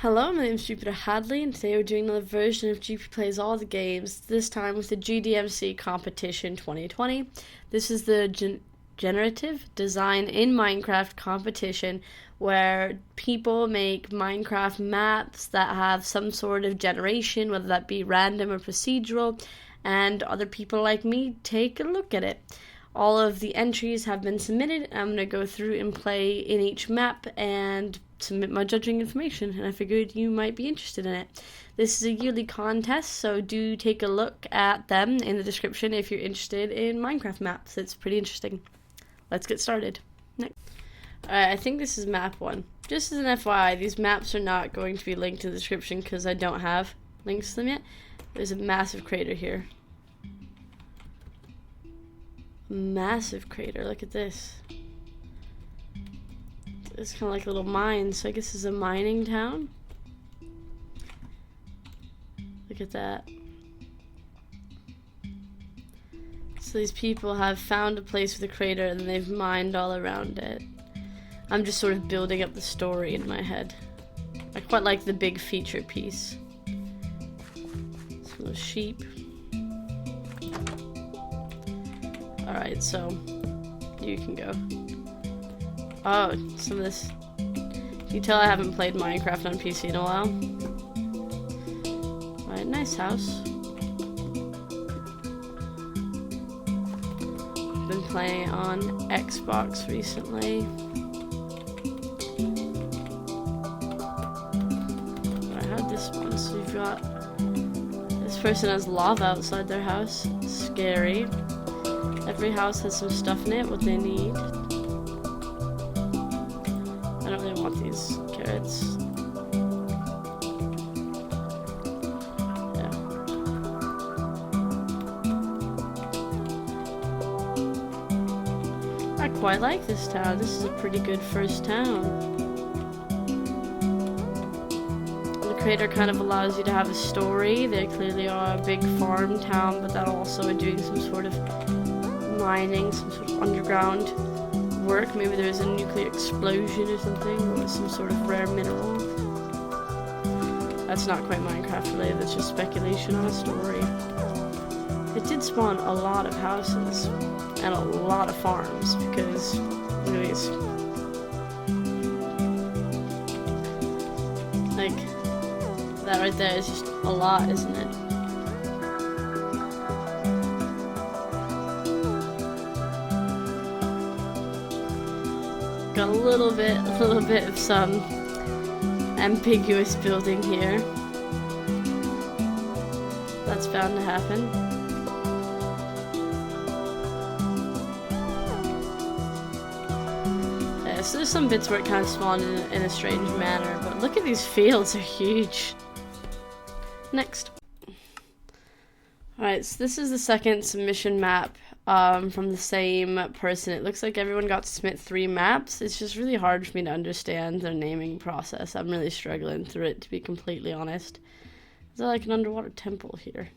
Hello, my name is Jupiter Hadley, and today we're doing another version of Jupi Plays All the Games, this time with the GDMC Competition 2020. This is the Generative Design in Minecraft competition where people make Minecraft maps that have some sort of generation, whether that be random or procedural, and other people like me take a look at it. All of the entries have been submitted. I'm going to go through and play in each map and submit my judging information, and I figured you might be interested in it. This is a yearly contest, so do take a look at them in the description if you're interested in Minecraft maps. It's pretty interesting. Let's get started. Next. Alright, I think this is map 1. Just as an FYI, these maps are not going to be linked in the description because I don't have links to them yet. There's a massive crater here. Massive crater, look at this. It's kind of like a little mine, so I guess it's a mining town. Look at that. So these people have found a place with a crater and they've mined all around it. I'm just sort of building up the story in my head. I quite like the big feature piece. Some little sheep. Alright, so you can go. Oh, some of this. You can tell I haven't played Minecraft on PC in a while. Alright, nice house. Been playing it on Xbox recently. I had this one, so you've got. This person has lava outside their house. Scary. Every house has some stuff in it, what they need. I don't really want these carrots. Yeah. I quite like this town. This is a pretty good first town. The creator kind of allows you to have a story. They clearly are a big farm town, but that also are doing some sort of mining, some sort of underground work. Maybe there's a nuclear explosion or something, or some sort of rare mineral. That's not quite Minecraft related, that's just speculation on a story. It did spawn a lot of houses and a lot of farms because look at these. Like, that right there is just a lot, isn't it? Got a little bit of some ambiguous building here. That's bound to happen. Yeah, so there's some bits where it kind of spawned in a strange manner, but look at these fields, they're huge. Next. Alright, so this is the second submission map. From the same person. It looks like everyone got to submit 3 maps. It's just really hard for me to understand their naming process. I'm really struggling through it, to be completely honest. Is there like an underwater temple here?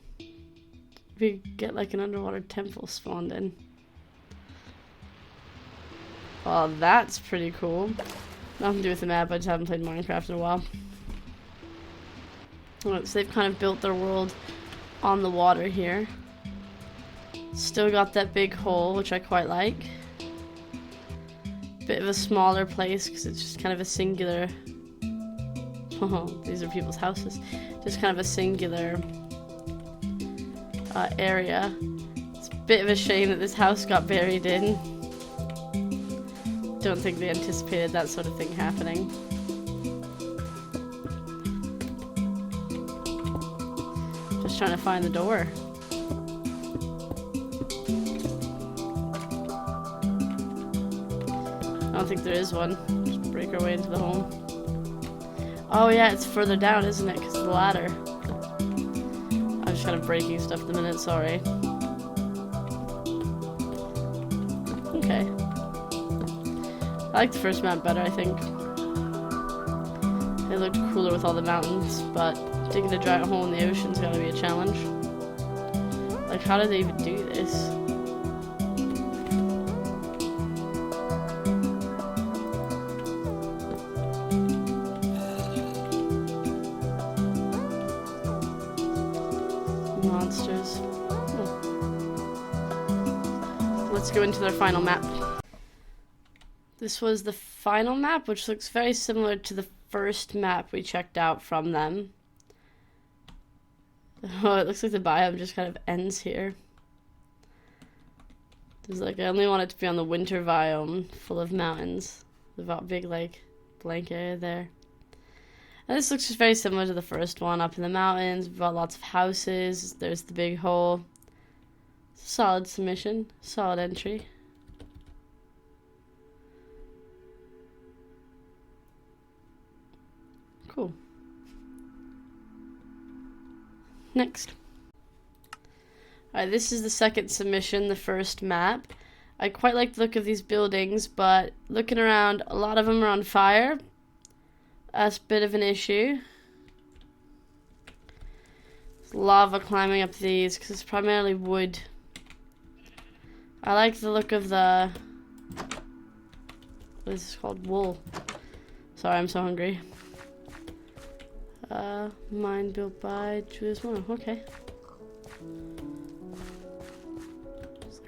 We get like an underwater temple spawned in. Well, that's pretty cool. Nothing to do with the map, I just haven't played Minecraft in a while. Alright, so they've kind of built their world on the water here. Still got that big hole, which I quite like. Bit of a smaller place because it's just kind of a singular. Oh, these are people's houses. Just kind of a singular area. It's a bit of a shame that this house got buried in. Don't think they anticipated that sort of thing happening. Just trying to find the door. I don't think there is one. Just break our way into the home. Oh yeah, it's further down, isn't it? Because of the ladder. I'm just kind of breaking stuff at the minute, sorry. Okay. I like the first map better, I think. It looked cooler with all the mountains, but digging a giant hole in the ocean's gotta be a challenge. Like, how did they even do this? monsters. Cool. Let's go into their final map. This was the final map, which looks very similar to the first map we checked out from them. Oh, it looks like the biome just kind of ends here. There's like, I only want it to be on the winter biome, full of mountains. The big, like, blank area there. And this looks just very similar to the first one, up in the mountains. We've got lots of houses. There's the big hole. Solid submission. Solid entry. Cool. Next. Alright, this is the second submission, the first map. I quite like the look of these buildings, but looking around, a lot of them are on fire. That's a bit of an issue. There's lava climbing up these, because it's primarily wood. I like the look of the... what is this called? Wool. Sorry, I'm so hungry. Mine built by Jupi. Okay.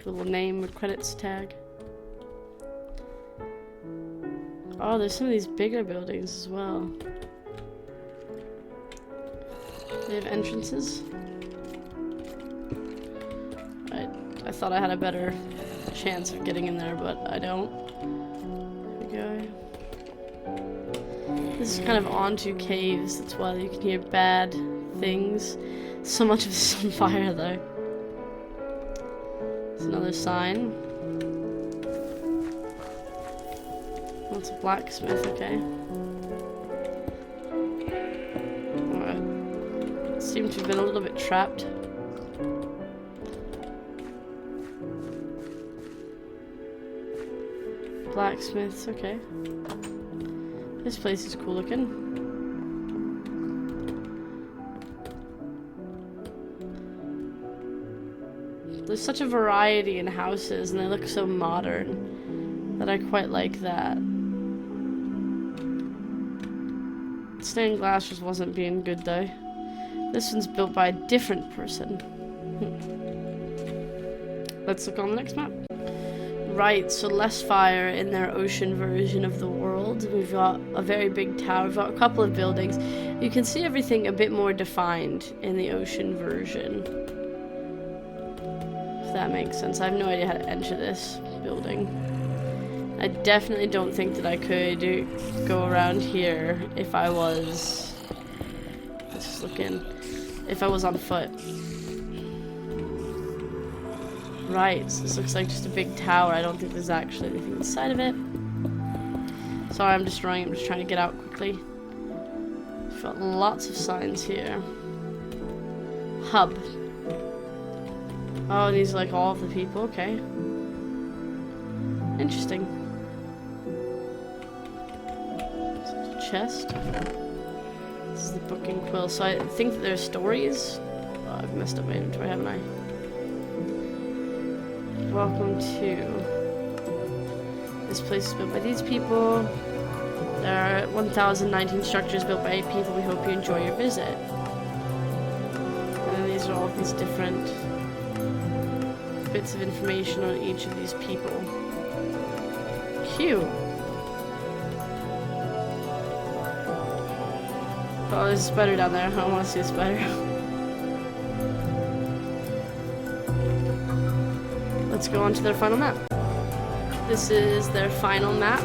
A little name with credits tag. Oh, there's some of these bigger buildings as well. They have entrances. I thought I had a better chance of getting in there, but I don't. Here we go. This is kind of onto caves, that's why you can hear bad things. So much of this is on fire though. Another sign. That's a blacksmith, okay. Alright. Seem to have been a little bit trapped. Blacksmiths, okay. This place is cool looking. There's such a variety in houses, and they look so modern that I quite like that. Stained glass just wasn't being good though. This one's built by a different person. Let's look on the next map. Right, so less fire in their ocean version of the world. We've got a very big tower, we've got a couple of buildings. You can see everything a bit more defined in the ocean version. That makes sense. I have no idea how to enter this building. I definitely don't think that I could go around here if I was... let's just look in. If I was on foot. Right, so this looks like just a big tower. I don't think there's actually anything inside of it. Sorry, I'm destroying it. I'm just trying to get out quickly. We've got lots of signs here. Hub. Oh, these are like all of the people, okay. Interesting. Chest. This is the book and quill. So I think that there are stories. Oh, I've messed up my inventory, haven't I? Welcome to... this place is built by these people. There are 1,019 structures built by 8 people. We hope you enjoy your visit. And then these are all of these different... bits of information on each of these people. Cute. Oh, there's a spider down there. I don't want to see a spider. Let's go on to their final map. This is their final map.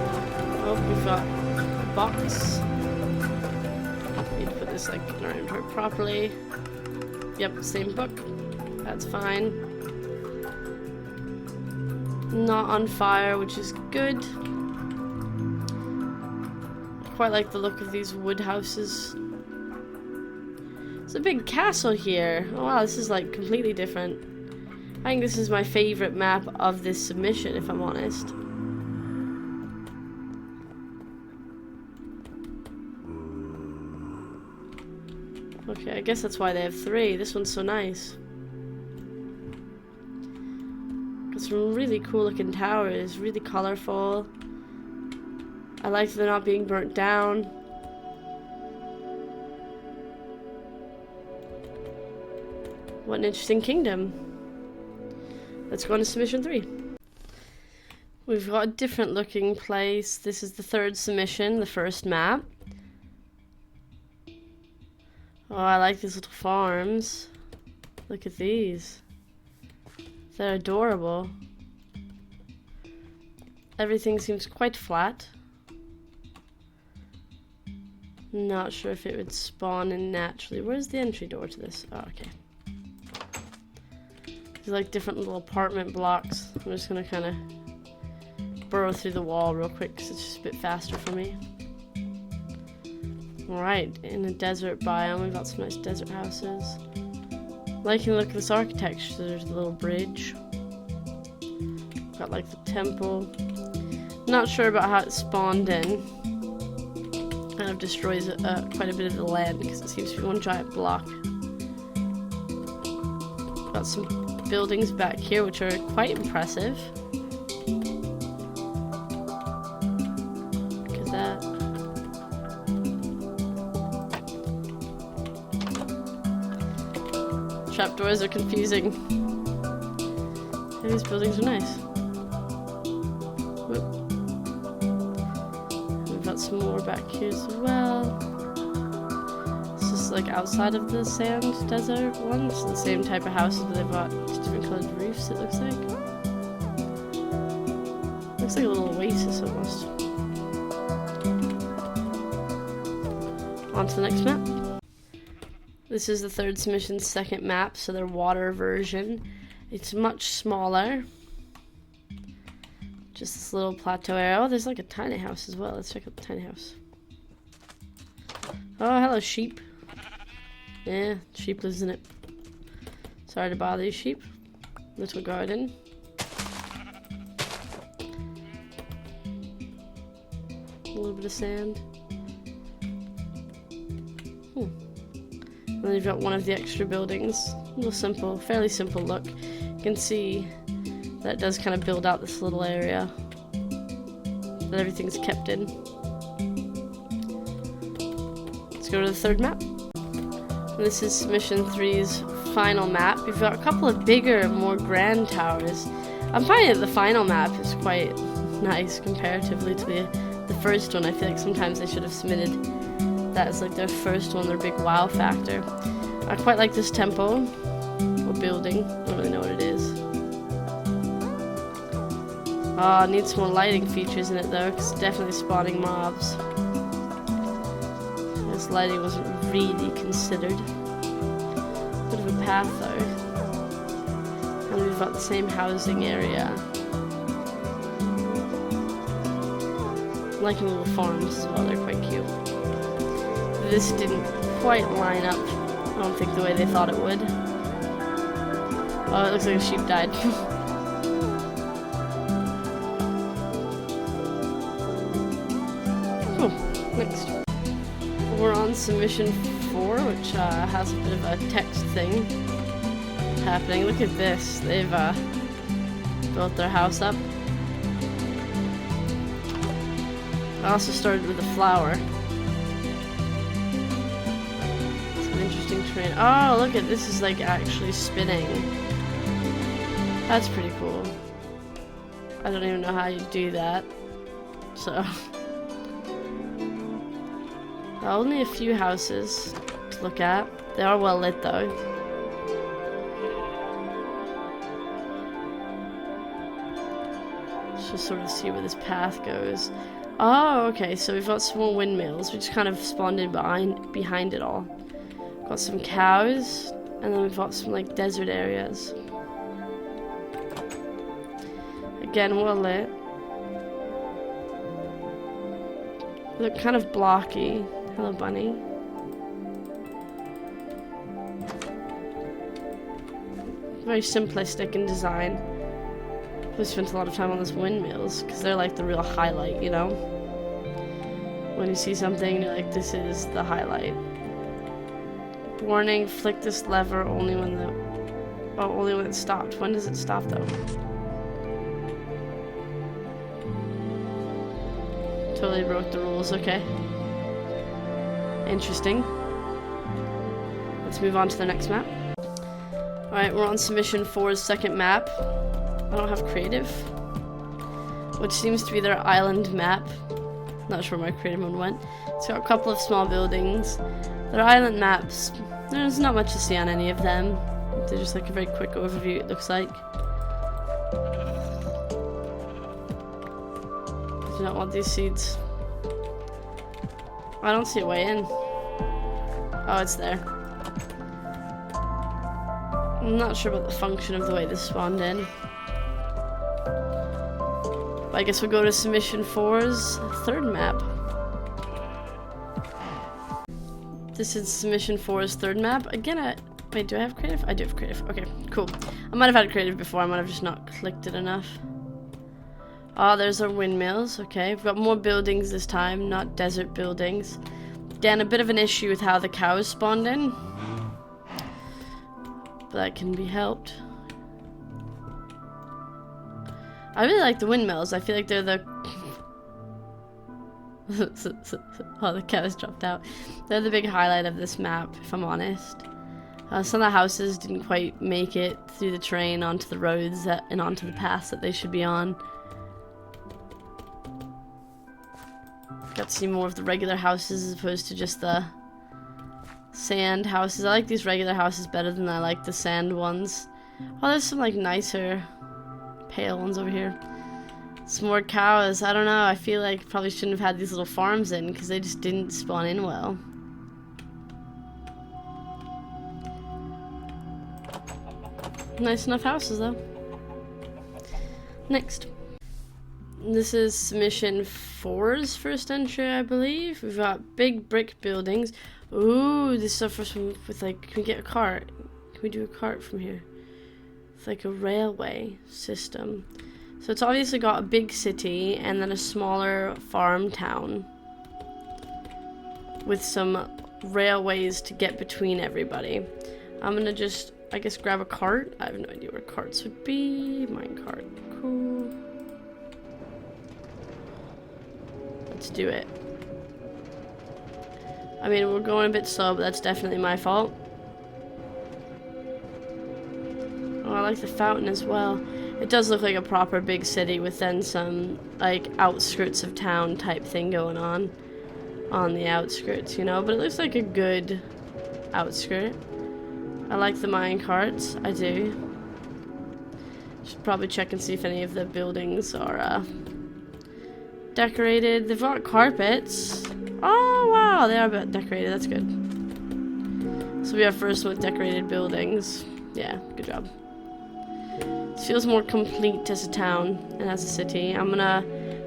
Oh, we've got a box. Need to put this like in our inventory properly. Yep, same book. That's fine. Not on fire, which is good. Quite like the look of these wood houses. There's a big castle here. Oh wow, this is like completely different. I think this is my favorite map of this submission, if I'm honest. Okay, I guess that's why they have 3. This one's so nice. Some really cool looking towers, really colorful. I like that they're not being burnt down. What an interesting kingdom. Let's go on to submission 3. We've got a different looking place. This is the 3rd submission, the first map. Oh, I like these little farms. Look at these. They're adorable. Everything seems quite flat. Not sure if it would spawn in naturally. Where's the entry door to this? Oh, okay. These are like different little apartment blocks. I'm just gonna kind of burrow through the wall real quick because it's just a bit faster for me. Alright, in a desert biome, we've got some nice desert houses. Liking the look of this architecture. So there's a little bridge. Got like the temple. Not sure about how it spawned in. Kind of destroys quite a bit of the land because it seems to be one giant block. Got some buildings back here which are quite impressive. Look at that. Trapdoors are confusing. Yeah, these buildings are nice. Whoop. We've got some more back here as well. This is like outside of the sand desert one. It's the same type of houses, but they've got different colored roofs, it looks like. Looks like a little oasis almost. On to the next map. This is the 3rd submission's 2nd map, so their water version. It's much smaller. Just this little plateau area. Oh, there's like a tiny house as well. Let's check out the tiny house. Oh, hello, sheep. Yeah, sheep lives in it. Sorry to bother you, sheep. Little garden. A little bit of sand. And then you've got one of the extra buildings. A little simple, fairly simple look. You can see that it does kind of build out this little area that everything's kept in. Let's go to the 3rd map. And this is submission 3's final map. We've got a couple of bigger, more grand towers. I'm finding that the final map is quite nice comparatively to the first one. I feel like sometimes they should have submitted that as like their first one, their big wow factor. I quite like this temple or building. I don't really know what it is. Oh, it needs some more lighting features in it though, because it's definitely spawning mobs. This lighting wasn't really considered. Bit of a path though. And we've got the same housing area. I'm liking little farms as well, they're quite cute. This didn't quite line up, I don't think, the way they thought it would. Oh, it looks like a sheep died. Oh, next. We're on submission 4, which has a bit of a text thing happening. Look at this. They've built their house up. I also started with a flower. Interesting terrain. Oh, look at this, is like actually spinning. That's pretty cool. I don't even know how you do that. So only a few houses to look at. They are well lit though. Let's just sort of see where this path goes. Oh, okay, so we've got small windmills which kind of spawned in behind it all. Got some cows, and then we've got some like desert areas. Again, well lit. Look kind of blocky. Hello, bunny. Very simplistic in design. We spent a lot of time on those windmills because they're like the real highlight, you know? When you see something, you're like, this is the highlight. Warning, flick this lever only when only when it's stopped. When does it stop though? Totally broke the rules, okay. Interesting. Let's move on to the next map. Alright, we're on submission 4's second map. I don't have creative, which seems to be their island map. Not sure where my creative mode went. It's got a couple of small buildings. Their island maps, there's not much to see on any of them. They're just like a very quick overview, it looks like. I do not want these seeds. I don't see a way in. Oh, it's there. I'm not sure about the function of the way this spawned in. But I guess we'll go to submission 4's third map. This is submission 4's third map. Again, wait, do I have creative? I do have creative. Okay, cool. I might have had creative before. I might have just not clicked it enough. Oh, there's our windmills. Okay, we've got more buildings this time, not desert buildings. Again, a bit of an issue with how the cows spawned in. But that can be helped. I really like the windmills. I feel like they're the... oh, the cows dropped out. They're the big highlight of this map, if I'm honest. Some of the houses didn't quite make it through the terrain onto the roads and onto the paths that they should be on. Got to see more of the regular houses as opposed to just the sand houses. I like these regular houses better than I like the sand ones. Oh, there's some like nicer pale ones over here. Some more cows. I don't know. I feel like probably shouldn't have had these little farms in because they just didn't spawn in well. Nice enough houses though. Next. This is submission 4's first entry, I believe. We've got big brick buildings. Ooh, this is our first one with like, can we get a cart? Can we do a cart from here? It's like a railway system. So it's obviously got a big city and then a smaller farm town with some railways to get between everybody. I'm gonna just, I guess, grab a cart. I have no idea where carts would be. Minecart, cool. Let's do it. I mean, we're going a bit slow, but that's definitely my fault. Oh, I like the fountain as well. It does look like a proper big city with then some, like, outskirts of town type thing going on the outskirts, you know? But it looks like a good outskirt. I like the mine carts. I do. Should probably check and see if any of the buildings are, decorated. They've got carpets. Oh, wow. They are a bit decorated. That's good. So we have first with decorated buildings. Yeah, good job. This feels more complete as a town and as a city. I'm gonna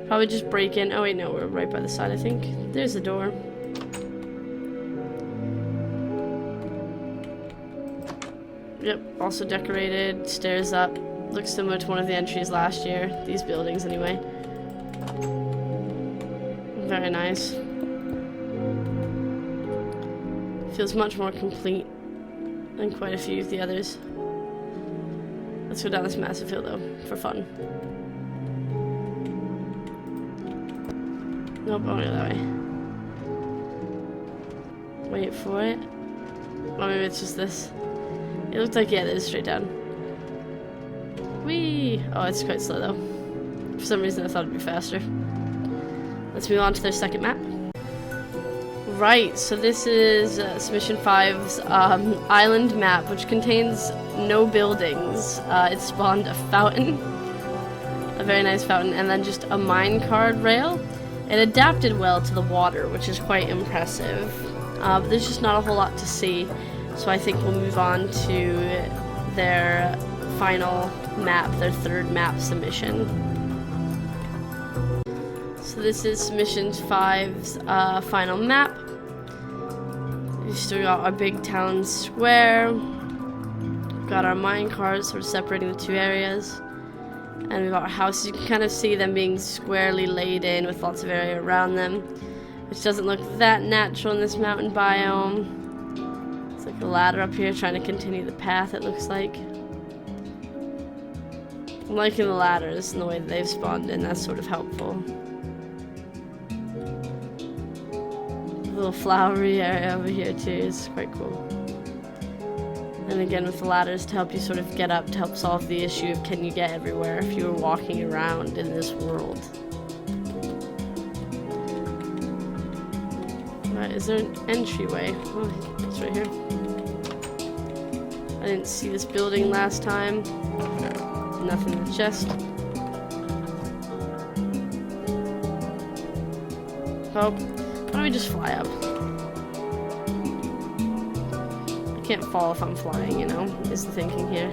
probably just break in. Oh wait, no, we're right by the side, I think. There's the door. Yep, also decorated. Stairs up. Looks similar to one of the entries last year. These buildings, anyway. Very nice. Feels much more complete than quite a few of the others. Let's go down this massive hill, though, for fun. Nope, I'll go that way. Wait for it. Or maybe it's just this. It looked like, yeah, it is straight down. Whee! Oh, it's quite slow, though. For some reason, I thought it'd be faster. Let's move on to their second map. Right, so this is submission 5's island map, which contains no buildings. It spawned a fountain, a very nice fountain, and then just a minecart rail. It adapted well to the water, which is quite impressive. But there's just not a whole lot to see, so I think we'll move on to their final map, their third map submission. So this is submission 5's final map. We've still got our big town square. We've got our minecarts sort of separating the two areas. And we've got our houses. You can kind of see them being squarely laid in with lots of area around them, which doesn't look that natural in this mountain biome. It's like a ladder up here trying to continue the path, it looks like. I'm liking the ladders and the way that they've spawned in. That's sort of helpful. Little flowery area over here too is quite cool. And again with the ladders to help you sort of get up, to help solve the issue of can you get everywhere if you were walking around in this world. Right, is there an entryway? Oh, it's right here. I didn't see this building last time. Nothing in the chest. Oh, why don't we just fly up? I can't fall if I'm flying, you know, is the thinking here.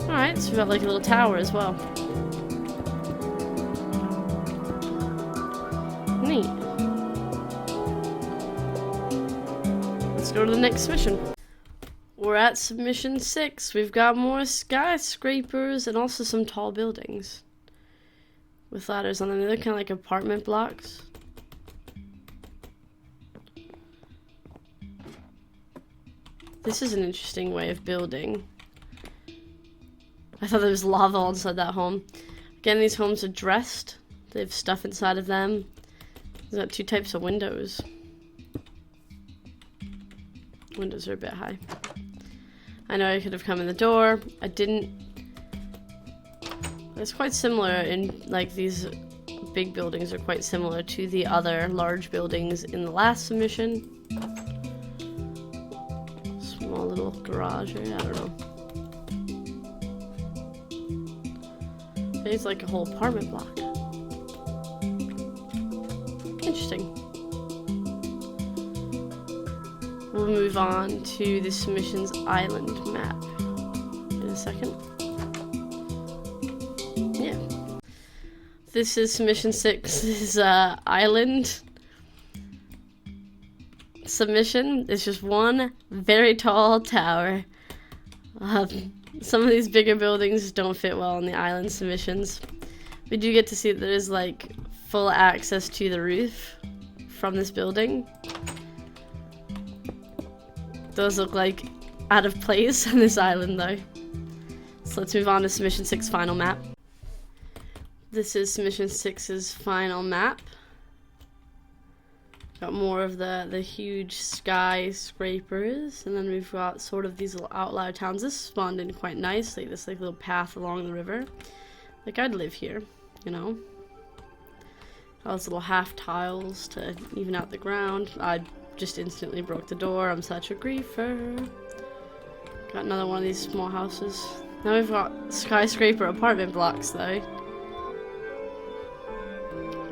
Alright, so we've got like a little tower as well. Neat. Let's go to the next mission. We're at submission 6. We've got more skyscrapers and also some tall buildings with ladders on them. They're kind of like apartment blocks. This is an interesting way of building. I thought there was lava inside that home. Again, these homes are dressed. They have stuff inside of them. There's got 2 types of windows. Windows are a bit high. I know I could have come in the door. I didn't. It's quite similar in, like, these big buildings are quite similar to the other large buildings in the last submission. Small little garage area, I don't know. It's like a whole apartment block. Interesting. We'll move on to the submission's island map in a second. Yeah. This is submission 6's island submission. It's just one very tall tower. Some of these bigger buildings don't fit well in the island submissions. We do get to see that there's like full access to the roof from this building. Those look like out of place on this island though. So let's move on to submission 6 final map. This is submission 6's final map. Got more of the huge skyscrapers, and then we've got sort of these little outlier towns. This spawned in quite nicely, this like little path along the river. Like I'd live here, you know. All those little half tiles to even out the ground. I just instantly broke the door. I'm such a griefer. Got another one of these small houses. Now we've got skyscraper apartment blocks though.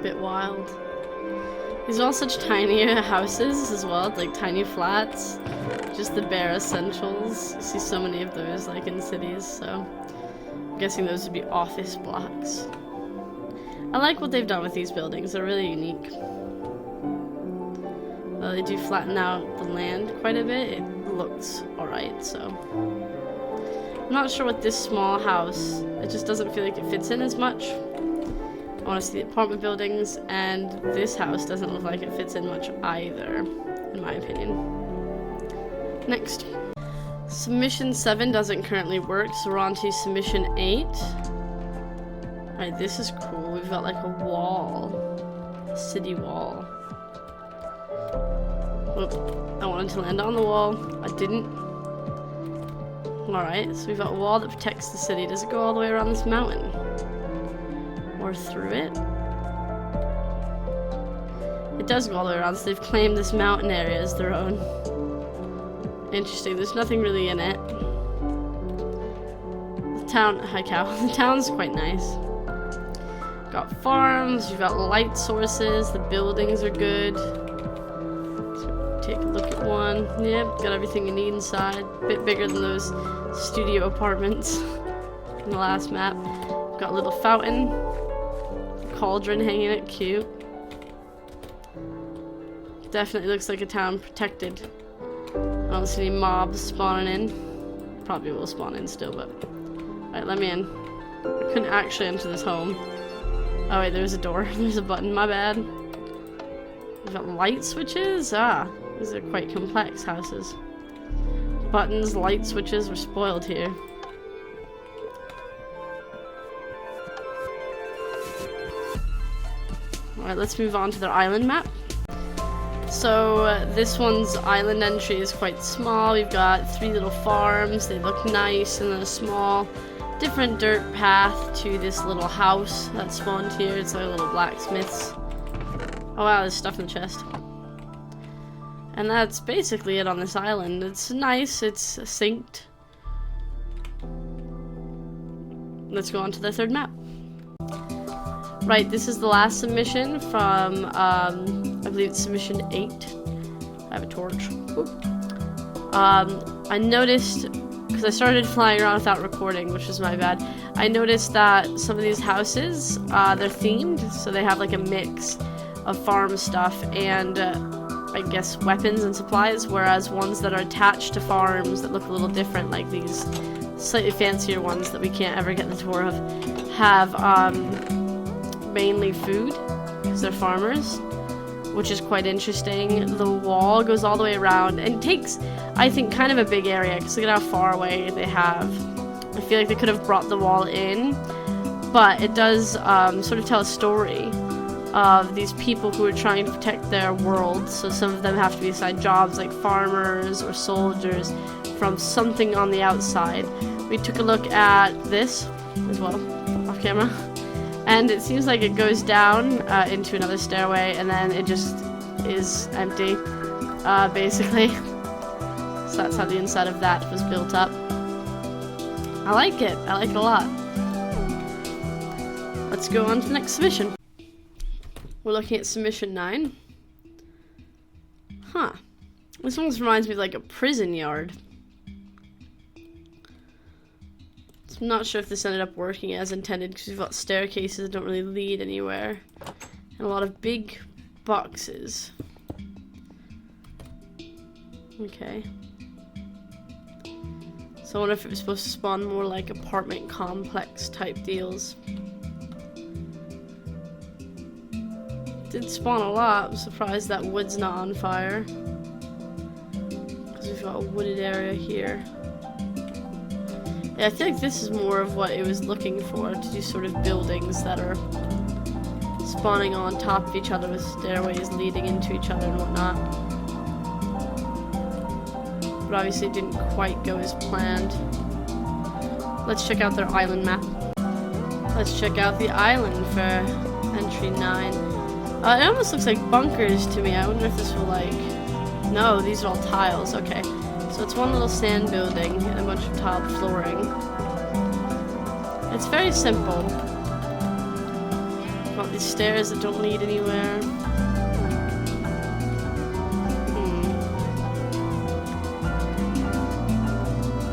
Bit wild. These are all such tinier houses as well, like tiny flats. Just the bare essentials. You see so many of those like in cities, so I'm guessing those would be office blocks. I like what they've done with these buildings, they're really unique. Though they do flatten out the land quite a bit, it looks alright, so. I'm not sure what this small house, it just doesn't feel like it fits in as much. I want to see the apartment buildings, and this house doesn't look like it fits in much either, in my opinion. Next. Submission 7 doesn't currently work, so we're on to submission 8. Alright, this is cool. We've got like a wall. A city wall. Whoop. I wanted to land on the wall. I didn't. Alright, so we've got a wall that protects the city. Does it go all the way around this mountain? Or through it? It does go all the way around, so they've claimed this mountain area as their own. Interesting, there's nothing really in it. The town, hi cow, the town's quite nice. Got farms, you've got light sources, the buildings are good. So take a look at one. Yep, got everything you need inside. A bit bigger than those studio apartments in the last map. Got a little fountain. Cauldron hanging it, cute. Definitely looks like a town protected. I don't see any mobs spawning in. Probably will spawn in still, but... Alright, let me in. I couldn't actually enter this home. Oh wait, there's a door. There's a button, my bad. We've got light switches? Ah, these are quite complex houses. Buttons, light switches, we're spoiled here. Alright, let's move on to their island map. So this one's island entry is quite small. We've got 3 little farms. They look nice, and then a small different dirt path to this little house that spawned here. It's like a little blacksmith's. Oh wow, there's stuff in the chest. And that's basically it on this island. It's nice, it's synced. Let's go on to the 3rd map. Right, this is the last submission from, I believe it's submission 8. I have a torch. I noticed, because I started flying around without recording, which was my bad. I noticed that some of these houses, they're themed, so they have like a mix of farm stuff and, I guess, weapons and supplies, whereas ones that are attached to farms that look a little different, like these slightly fancier ones that we can't ever get the tour of, have, mainly food, because they're farmers, which is quite interesting. The wall goes all the way around and takes, I think, kind of a big area, because look at how far away they have. I feel like they could have brought the wall in, but it does sort of tell a story of these people who are trying to protect their world. So some of them have to be assigned jobs like farmers or soldiers from something on the outside. We took a look at this as well, off camera. And it seems like it goes down into another stairway, and then it just is empty, basically. So that's how the inside of that was built up. I like it. I like it a lot. Let's go on to the next submission. We're looking at submission 9. Huh. This one reminds me of like a prison yard. I'm not sure if this ended up working as intended, because we've got staircases that don't really lead anywhere. And a lot of big boxes. Okay. So I wonder if it was supposed to spawn more like apartment complex type deals. It did spawn a lot. I'm surprised that wood's not on fire, because we've got a wooded area here. Yeah, I feel like this is more of what it was looking for, to do sort of buildings that are spawning on top of each other with stairways leading into each other and whatnot. But obviously it didn't quite go as planned. Let's check out their island map. Let's check out the island for entry 9. It almost looks like bunkers to me. I wonder if this will like... No, these are all tiles. Okay. So it's one little sand building and a bunch of tiled flooring. It's very simple. Got these stairs that don't lead anywhere.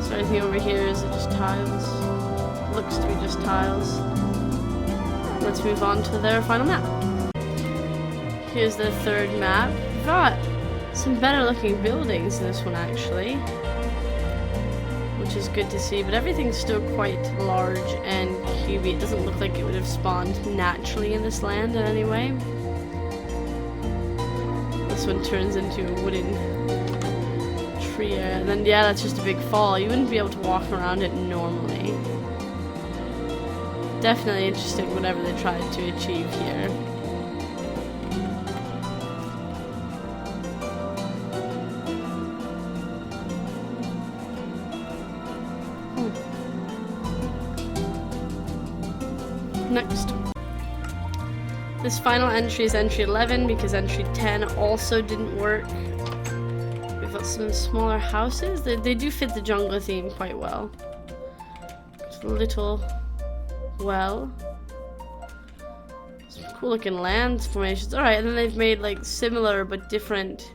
So anything over here, is it just tiles? Looks to be just tiles. Let's move on to their final map. Here's their 3rd map. We've got some better looking buildings in this one actually, which is good to see, but everything's still quite large and cubey. It doesn't look like it would have spawned naturally in this land in any way. This one turns into a wooden tree area, and then yeah, that's just a big fall. You wouldn't be able to walk around it normally. Definitely interesting whatever they tried to achieve here. Next. This final entry is entry 11 because entry 10 also didn't work. We've got some smaller houses. They do fit the jungle theme quite well. Just a little well. Some cool looking land formations. Alright, and then they've made like similar but different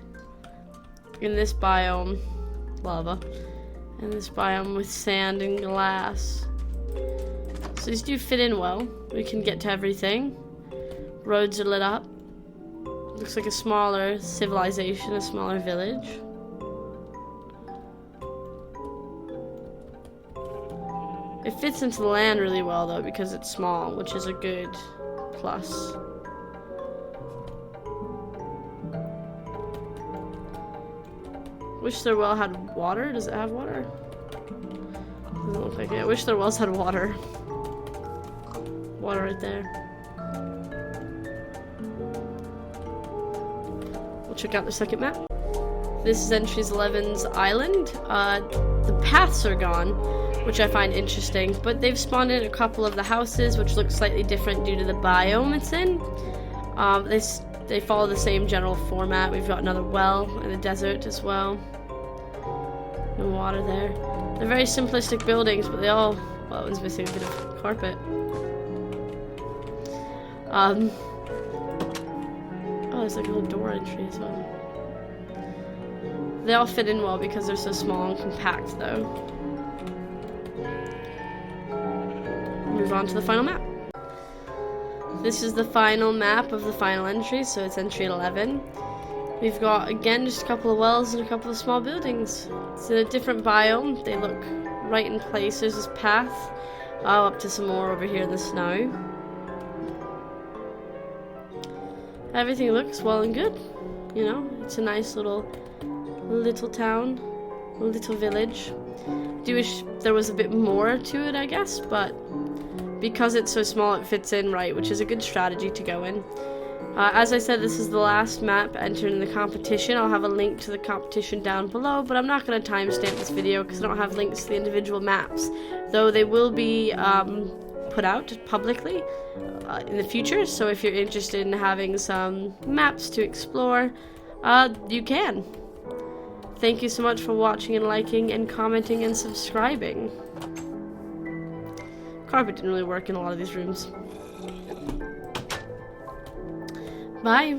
in this biome, lava, and this biome with sand and glass. So these do fit in well. We can get to everything. Roads are lit up. Looks like a smaller civilization, a smaller village. It fits into the land really well though, because it's small, which is a good plus. Wish their well had water. Does it have water? Doesn't look like it. I wish their wells had water. Water right there. We'll check out the second map. This is Entries 11's island. The paths are gone, which I find interesting, but they've spawned in a couple of the houses, which look slightly different due to the biome it's in. They follow the same general format. We've got another well in the desert as well. No water there. They're very simplistic buildings, but they all... well, one's missing a bit of carpet. Oh, there's like a little door entry as well. They all fit in well because they're so small and compact, though. Move on to the final map. This is the final map of the final entry, so it's entry 11. We've got, again, just a couple of wells and a couple of small buildings. It's in a different biome. They look right in place. There's this path. Up to some more over here in the snow. Everything looks well and good. You know, it's a nice little town, a little village. Do wish there was a bit more to it, I guess, but because it's so small, it fits in right, which is a good strategy to go in. As I said, this is the last map entered in the competition. I'll have a link to the competition down below, but I'm not going to timestamp this video because I don't have links to the individual maps, though they will be put out publicly in the future, so if you're interested in having some maps to explore, you can. Thank you so much for watching and liking and commenting and subscribing. Carpet didn't really work in a lot of these rooms. Bye.